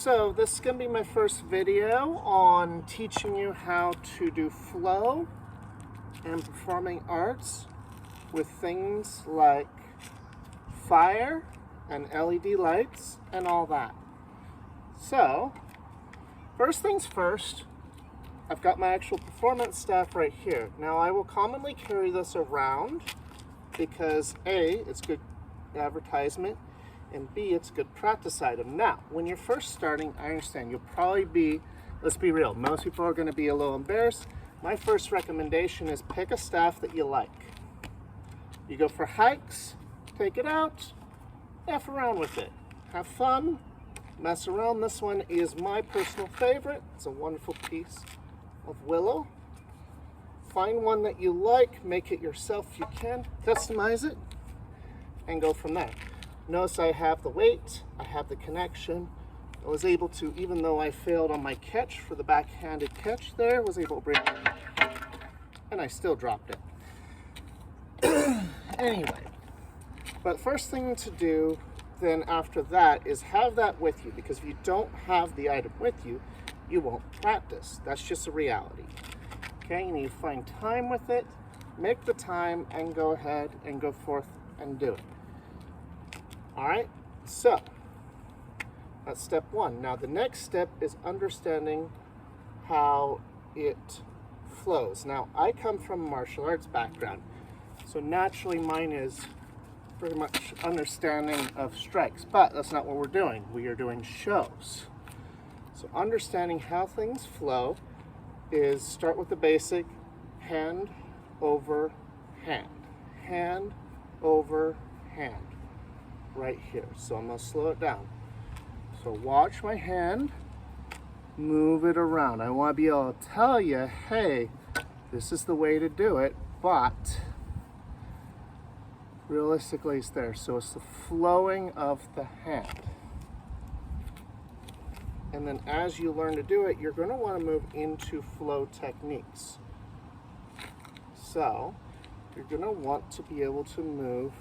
So this is going to be my first video on teaching you how to do flow and performing arts with things like fire and LED lights and all that. So, first things first, I've got my actual performance staff right here. Now I will commonly carry this around because A, it's good advertisement, and B, it's a good practice item. Now, when you're first starting, I understand you'll probably be, let's be real, most people are going to be a little embarrassed. My first recommendation is pick a staff that you like. You go for hikes, take it out, F around with it. Have fun, mess around. This one is my personal favorite. It's a wonderful piece of willow. Find one that you like, make it yourself if you can, customize it, and go from there. Notice I have the weight, I have the connection. I was able to, even though I failed on my catch for the backhanded catch there, was able to bring it, and I still dropped it. Anyway, but first thing to do then after that is have that with you, because if you don't have the item with you, you won't practice. That's just a reality. Okay, you need to find time with it, make the time, and go ahead and go forth and do it. All right, so that's step one. Now the next step is understanding how it flows. Now I come from a martial arts background, so naturally mine is pretty much understanding of strikes, but that's not what we're doing. We are doing shows. So understanding how things flow is start with the basic hand over hand, hand over hand. Right here. So I'm going to slow it down. So watch my hand, move it around. I want to be able to tell you, hey, this is the way to do it, but realistically it's there. So it's the flowing of the hand. And then as you learn to do it, you're going to want to move into flow techniques. So you're going to want to be able to move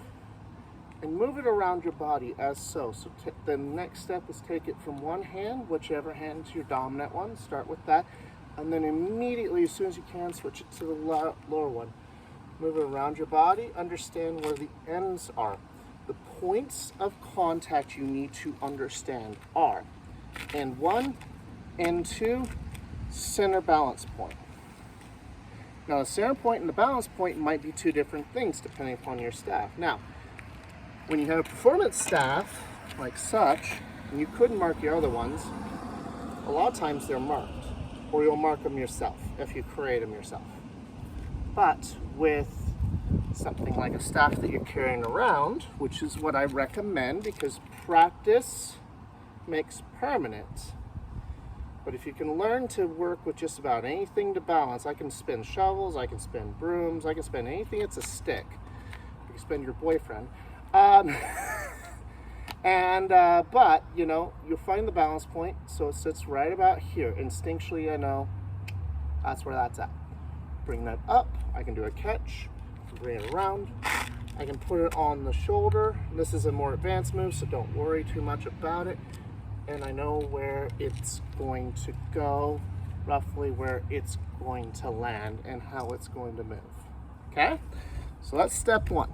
and move it around your body as so. So the next step is take it from one hand, whichever hand is your dominant one, start with that, and then immediately, as soon as you can, switch it to the lower one. Move it around your body, understand where the ends are. The points of contact you need to understand are end one, end two, center balance point. Now the center point and the balance point might be two different things depending upon your staff. Now, when you have a performance staff like such, and you couldn't mark your other ones, a lot of times they're marked, or you'll mark them yourself if you create them yourself. But with something like a staff that you're carrying around, which is what I recommend because practice makes permanent. But if you can learn to work with just about anything to balance, I can spin shovels, I can spin brooms, I can spin anything that's a stick. You can spin your boyfriend. But you know, you'll find the balance point, so it sits right about here. Instinctually, I know that's where that's at. Bring that up. I can do a catch, bring it around. I can put it on the shoulder. This is a more advanced move, so don't worry too much about it. And I know where it's going to go, roughly where it's going to land, and how it's going to move. Okay? So that's step one.